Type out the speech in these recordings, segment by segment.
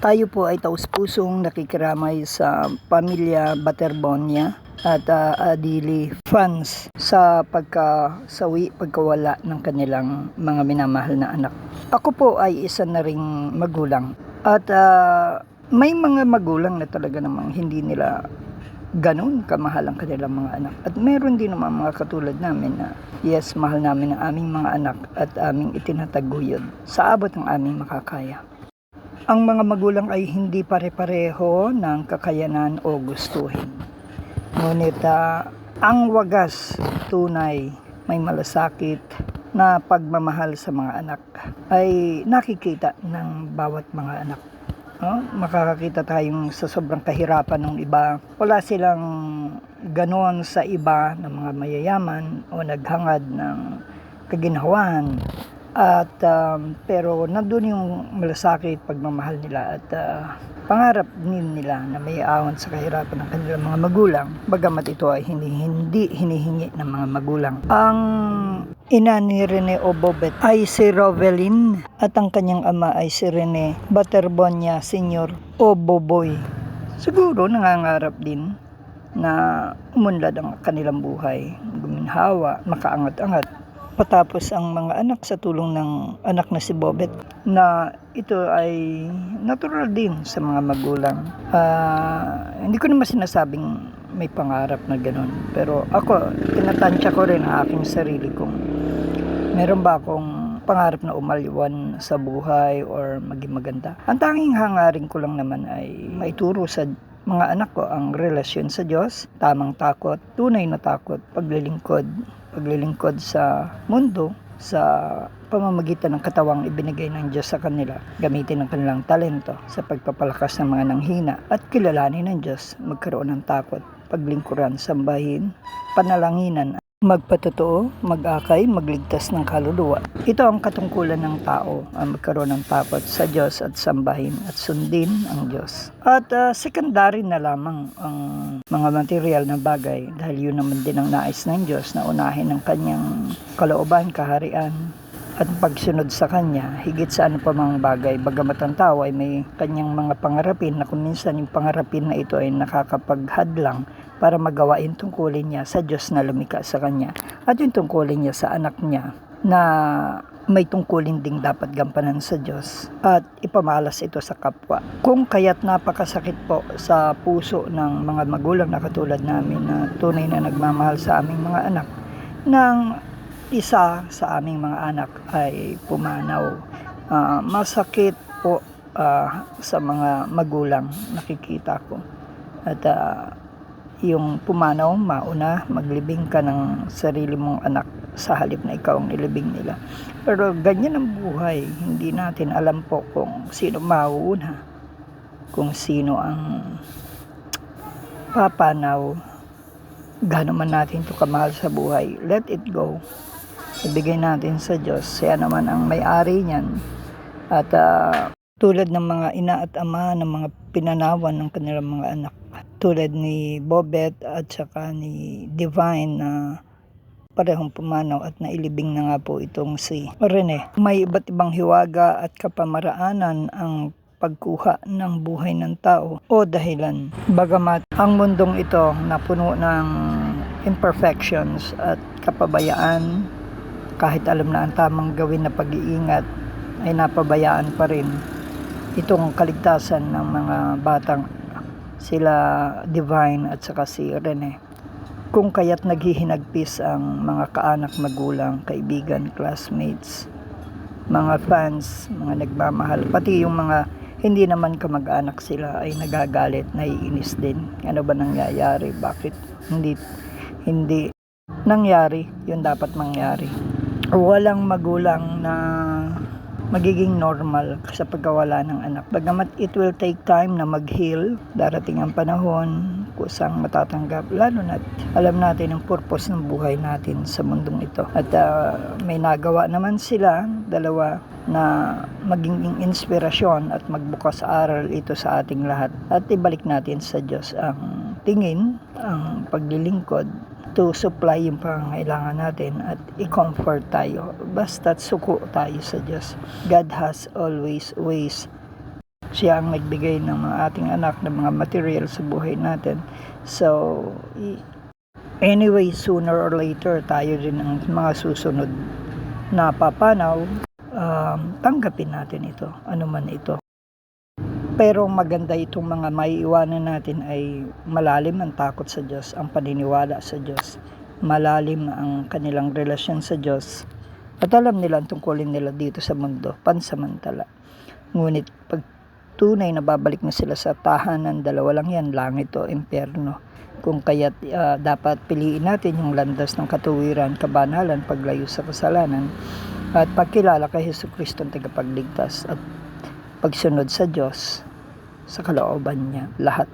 Tayo po ay taus-pusong nakikiramay sa pamilya Baterbonia at Adili fans sa pagkawala ng kanilang mga minamahal na anak. Ako po ay isa na ring magulang at may mga magulang na talaga namang hindi nila ganun kamahal ang kanilang mga anak. At meron din naman mga katulad namin na yes, mahal namin ang aming mga anak at aming itinataguyod sa abot ng aming makakaya. Ang mga magulang ay hindi pare-pareho ng kakayanan o gustuhin. Ngunit ang wagas, tunay, may malasakit na pagmamahal sa mga anak ay nakikita ng bawat mga anak. Makakakita tayong sa sobrang kahirapan ng iba. Wala silang ganon sa iba ng mga mayayaman o naghangad ng kaginhawahan. At pero nandun yung malasakit, pagmamahal nila at pangarap din nila na may awan sa kahirapan ng kanilang mga magulang, bagamat ito ay hindi hinihingi ng mga magulang. Ang ina ni Rene o Bobet ay si Rovelyn at ang kanyang ama ay si Rene Baterbonia Sr. o Boboy. Siguro nangangarap din na umunlad ang kanilang buhay, guminhawa, makaangat-angat. Patapos ang mga anak sa tulong ng anak na si Bobet, na ito ay natural din sa mga magulang. Hindi ko naman sinasabing may pangarap na gano'n, pero ako, tinatansya ko rin ang aking sarili kung meron ba akong pangarap na umaliwan sa buhay or maging maganda. Ang tanging hangarin ko lang naman ay maituro sa mga anak ko ang relasyon sa Diyos, tamang takot, tunay na takot, paglilingkod sa mundo sa pamamagitan ng katawang ibinigay ng Diyos sa kanila, gamitin ang kanilang talento sa pagpapalakas ng mga nanghina at kilalanin ng Diyos, magkaroon ng takot, paglingkuran, sambahin, panalanginan, magpatotoo, mag-akay, magligtas ng kaluluwa. Ito ang katungkulan ng tao, ang magkaroon ng takot sa Diyos at sambahin at sundin ang Diyos. At secondary na lamang ang mga material na bagay dahil yun naman din ang nais ng Diyos na unahin ang kanyang kalooban, kaharian at pagsunod sa Kanya, higit sa ano pa mga bagay. Bagamat ang tao ay may kanyang mga pangarapin na kung minsan yung pangarapin na ito ay nakakapaghadlang para magawa yung tungkulin niya sa Diyos na lumikha sa Kanya at yung tungkulin niya sa anak niya na may tungkulin ding dapat gampanan sa Diyos at ipamalas ito sa kapwa. Kung kaya't napakasakit po sa puso ng mga magulang na katulad namin na tunay na nagmamahal sa aming mga anak, ng isa sa aming mga anak ay pumanaw. Masakit po sa mga magulang, nakikita ko. At yung pumanaw, mauna, maglibing ka ng sarili mong anak sa halip na ikaw ang nilibing nila. Pero ganyan ang buhay. Hindi natin alam po kung sino mauuna, kung sino ang papanaw. Gano'n man natin ito kamahal sa buhay, let it go. Ibigay natin sa Diyos. Siya naman ang may-ari niyan. At tulad ng mga ina at ama ng mga pinanawan ng kanilang mga anak, tulad ni Bobet at saka ni Divine na parehong pumanaw at nailibing na nga po itong si Rene. May iba't ibang hiwaga at kapamaraanan ang pagkuha ng buhay ng tao o dahilan. Bagamat ang mundong ito na puno ng imperfections at kapabayaan, kahit alam na ang tamang gawin na pag-iingat, ay napabayaan pa rin itong kaligtasan ng mga batang sila Divine at saka si Rene. Kung kaya't naghihinagpis ang mga kaanak, magulang, kaibigan, classmates, mga fans, mga nagmamahal, pati yung mga hindi naman kamag-anak sila ay nagagalit, naiinis din. Ano ba nangyayari? Bakit hindi nangyari yung dapat mangyari? Walang magulang na magiging normal sa pagkawala ng anak. Bagamat it will take time na mag-heal, darating ang panahon kusang matatanggap, lalo na alam natin ang purpose ng buhay natin sa mundong ito. At may nagawa naman sila, dalawa, na maging inspirasyon at magbukas aral ito sa ating lahat. At ibalik natin sa Diyos ang tingin, ang paglilingkod, to supply yung pangangailangan natin at i-comfort tayo. Basta't suko tayo sa Diyos. God has always ways Siya ang nagbigay ng mga ating anak ng mga material sa buhay natin. So, anyway, sooner or later, tayo rin ang mga susunod na papanaw. Tanggapin natin ito, ano man ito. Pero maganda itong mga maiiwanan natin ay malalim ang takot sa Diyos, ang paniniwala sa Diyos, malalim ang kanilang relasyon sa Diyos, at alam nila ang tungkulin nila dito sa mundo, pansamantala. Ngunit pag tunay na babalik na sila sa tahanan, dalawa lang yan, langit o impyerno. Kung kaya't dapat piliin natin yung landas ng katuwiran, kabanalan, paglayo sa kasalanan, at pagkilala kay Jesucristo ang tagapagligtas, at pagsunod sa Diyos, sa kalooban niya, lahat.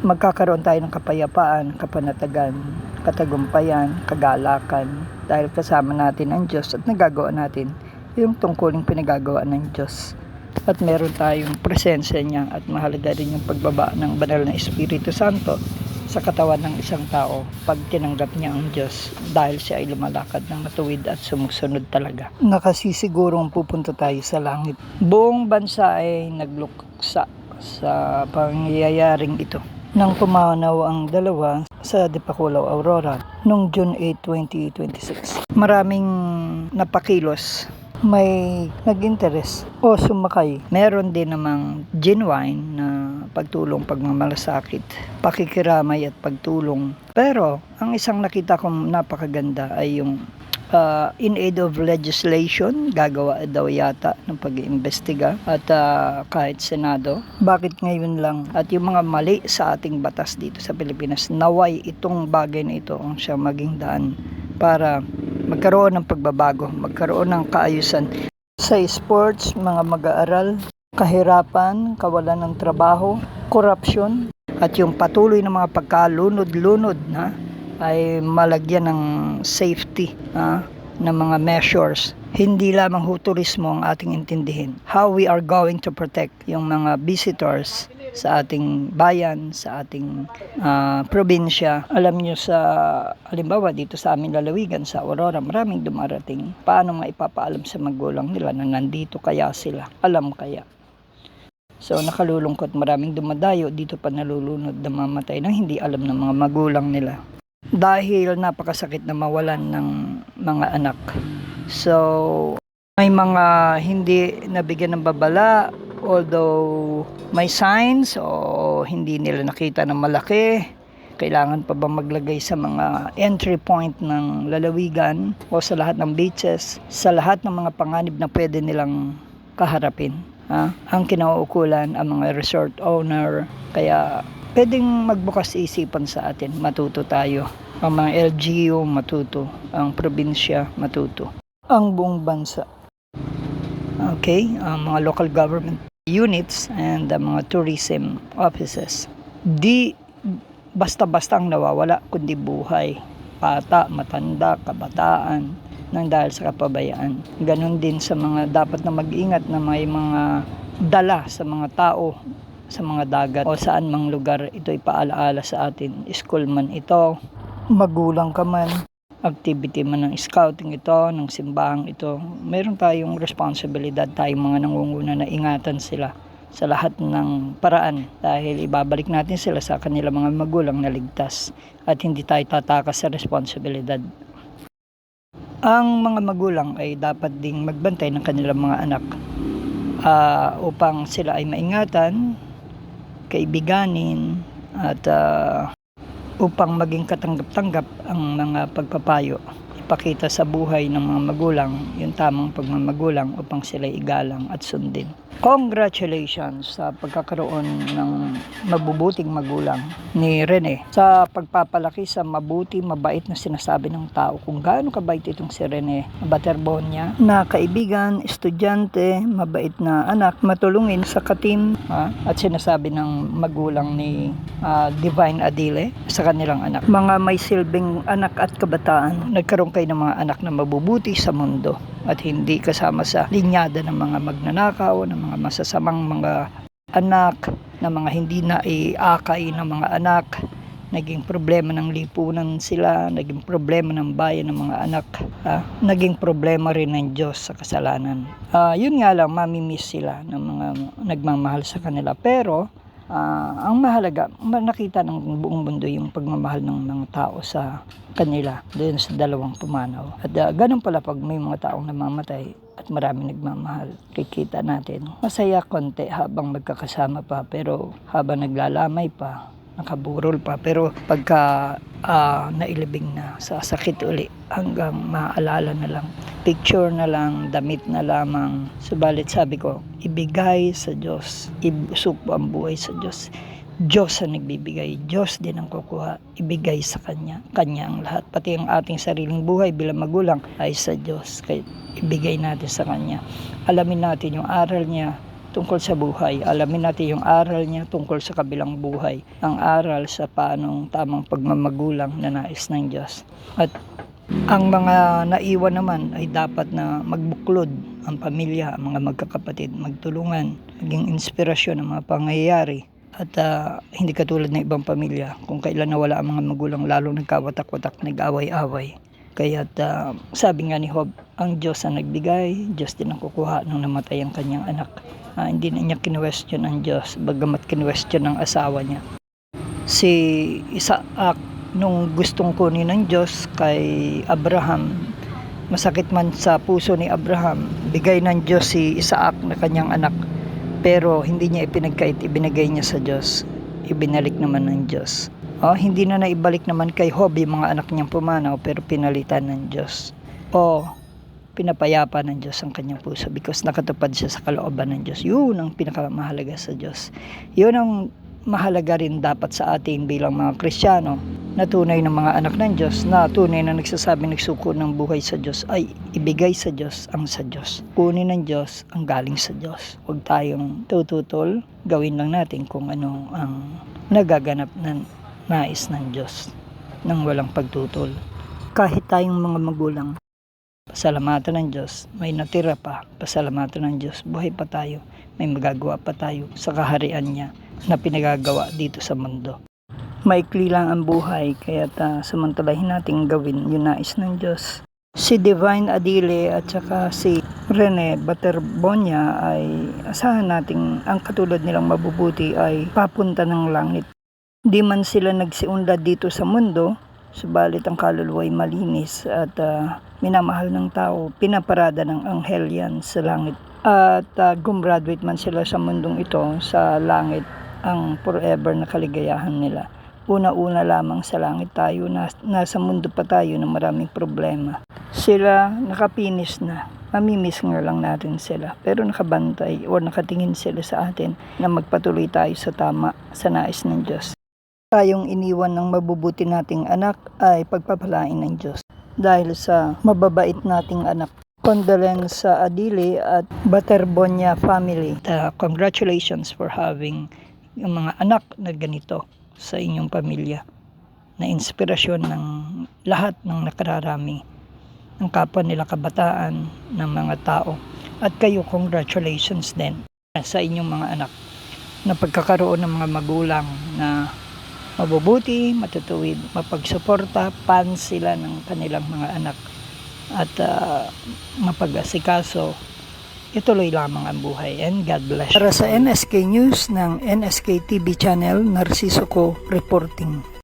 Magkakaroon tayo ng kapayapaan, kapanatagan, katagumpayan, kagalakan, dahil kasama natin ang Diyos at nagagawa natin yung tungkuling pinagagawa ng Diyos. At meron tayong presensya niya, at mahalaga rin yung pagbaba ng banal na Espiritu Santo sa katawan ng isang tao pag tinanggap niya ang Diyos, dahil siya ay lumalakad ng matuwid at sumusunod talaga. Nakasisigurong pupunta tayo sa langit. Buong bansa ay nagluksa sa pangyayaring ito nang pumanaw ang dalawa sa Dipakulaw Aurora noong June 8, 2026. Maraming napakilos, may nag-interest o sumakay. Meron din namang genuine na pagtulong, pagmamalasakit, pakikiramay at pagtulong. Pero ang isang nakita kong napakaganda ay yung in aid of legislation, gagawa daw yata ng pag-iimbestiga at kahit Senado. Bakit ngayon lang? At yung mga mali sa ating batas dito sa Pilipinas, naway itong bagay na ito ang siya maging daan para magkaroon ng pagbabago, magkaroon ng kaayusan sa sports, mga mag-aaral, kahirapan, kawalan ng trabaho, korupsyon, at yung patuloy na mga pagkalunod-lunod na ay malagyan ng safety ng mga measures. Hindi lamang turismo ang ating intindihin. How we are going to protect yung mga visitors sa ating bayan, sa ating probinsya. Alam nyo sa, halimbawa dito sa amin lalawigan, sa Aurora, maraming dumarating. Paano maipapaalam sa magulang nila na nandito kaya sila? Alam kaya? So nakalulungkot, maraming dumadayo, dito pa nalulunod, namamatay nang hindi alam ng mga magulang nila. Dahil napakasakit na mawalan ng mga anak. So, may mga hindi nabigyan ng babala, although may signs o hindi nila nakita na malaki. Kailangan pa ba maglagay sa mga entry point ng lalawigan o sa lahat ng beaches, sa lahat ng mga panganib na pwede nilang kaharapin. Ang kinauukulan ang mga resort owner, kaya pwedeng magbukas isipan sa atin, matuto tayo. Ang mga LGU matuto, ang probinsya matuto, ang buong bansa. Okay, ang mga local government units and ang mga tourism offices. Di basta-basta ang nawawala, kundi buhay, bata, matanda, kabataan, nang dahil sa kapabayaan. Ganon din sa mga dapat na mag-ingat na may mga dala sa mga tao, sa mga dagat o saan mang lugar. Ito'y paalaala sa atin. School man ito, magulang ka man, activity man ng scouting ito, ng simbahang ito, meron tayong responsibilidad, tayong mga nangunguna na ingatan sila sa lahat ng paraan, dahil ibabalik natin sila sa kanilang mga magulang na ligtas at hindi tayo tatakas sa responsibilidad. Ang mga magulang ay dapat ding magbantay ng kanilang mga anak upang sila ay maingatan, kaibiganin, at upang maging katanggap-tanggap ang mga pagpapayo, ipakita sa buhay ng mga magulang yung tamang pagmamagulang upang sila igalang at sundin. Congratulations sa pagkakaroon ng mabubuting magulang ni Rene sa pagpapalaki sa mabuti, mabait na sinasabi ng tao. Kung gaano kabait itong si Rene Baterbonia, na kaibigan, estudyante, mabait na anak, matulungin sa katim, at sinasabi ng magulang ni Divine Adile sa kanilang anak. Mga may silbing anak at kabataan, nagkaroon kayo ng mga anak na mabubuti sa mundo at hindi kasama sa linyada ng mga magnanakaw, ng mga masasamang mga anak, ng mga hindi na iakay ng mga anak, naging problema ng lipunan sila, naging problema ng bayan ng mga anak, naging problema rin ng Diyos sa kasalanan. Yun nga lang, mamimiss sila ng mga nagmamahal sa kanila. Pero ang mahalaga, nakita ng buong mundo yung pagmamahal ng mga tao sa kanila doon sa dalawang pumanaw. At ganun pala pag may mga taong namamatay at marami nagmamahal, kikita natin masaya konti habang magkakasama pa, pero habang naglalamay pa, nakaburol pa, pero pagka nailibing na, sasakit uli hanggang maalala na lang, picture na lang, damit na lamang. Subalit sabi ko, ibigay sa Diyos, ibusok ang buhay sa Diyos. Diyos ang nagbibigay, Diyos din ang kukuha, ibigay sa Kanya, Kanya ang lahat. Pati ang ating sariling buhay bilang magulang ay sa Diyos, kaya ibigay natin sa Kanya. Alamin natin yung aral niya tungkol sa buhay, alamin natin yung aral niya tungkol sa kabilang buhay, ang aral sa paanong tamang pagmamagulang na nais ng Diyos. At ang mga naiwan naman ay dapat na magbuklod ang pamilya, ang mga magkakapatid, magtulungan, maging inspirasyon ng mga pangyayari. At hindi katulad ng ibang pamilya, kung kailan nawala ang mga magulang, lalo nagkawatak-watak, nag-away-away. Kaya sabi nga ni Job, ang Diyos ang nagbigay, Diyos din ang kukuha nung namatay ang kanyang anak. Hindi na niya kinwestiyon ang Diyos, bagamat kinwestiyon ng asawa niya. Si Isaac, nung gustong kunin ng Diyos kay Abraham, masakit man sa puso ni Abraham, bigay ng Diyos si Isaac na kanyang anak. Pero hindi niya ipinagkait, ibinigay niya sa Diyos. Ibinalik naman ng Diyos. Hindi na naibalik naman kay Job yung mga anak niyang pumanaw, pero pinalitan ng Diyos. Pinapayapa ng Diyos ang kanyang puso because nakatupad siya sa kalooban ng Diyos. Yun ang pinakamahalaga sa Diyos. Yun ang mahalaga rin dapat sa atin bilang mga Kristiyano, na tunay ng mga anak ng Diyos, na tunay na nagsasabing nagsuko ng buhay sa Diyos, ay ibigay sa Diyos ang sa Diyos. Kunin ng Diyos ang galing sa Diyos. Huwag tayong tututol, gawin lang natin kung ano ang nagaganap na nais ng Diyos nang walang pagtutol. Kahit tayong mga magulang, pasalamatan ng Diyos, may natira pa, pasalamatan ng Diyos, buhay pa tayo, may magagawa pa tayo sa kaharian niya na pinagagawa dito sa mundo. Maikli lang ang buhay, kaya samantalahin natin gawin yung nais ng Diyos. Si Divine Adile at saka si Rene Baterbonia ay asahan nating ang katulad nilang mabubuti ay papunta ng langit. Di man sila nagsiunlad dito sa mundo, subalit ang kaluluwa ay malinis at minamahal ng tao, pinaparada ng anghel yan sa langit. At gumraduate man sila sa mundong ito, sa langit ang forever na kaligayahan nila. Una-una lamang sa langit tayo, nasa mundo pa tayo na maraming problema. Sila nakapinis na, mamimiss nga lang natin sila, pero nakabantay o nakatingin sila sa atin na magpatuloy tayo sa tama, sa nais ng Diyos. Tayong iniwan ng mabubuti nating anak ay pagpapalain ng Diyos dahil sa mababait nating anak. Condolence sa Adile at Baterbonia family. Congratulations for having yung mga anak na ganito sa inyong pamilya, na inspirasyon ng lahat ng nakararami ng kapwa nila kabataan, ng mga tao. At kayo, congratulations din sa inyong mga anak na pagkakaroon ng mga magulang na mabubuti, matutuwid, mapagsuporta, pan sila ng kanilang mga anak at mapag-asikaso. Ituloy lamang ang buhay, and God bless. Para sa NSK News ng NSK TV channel, Narciso Ko reporting.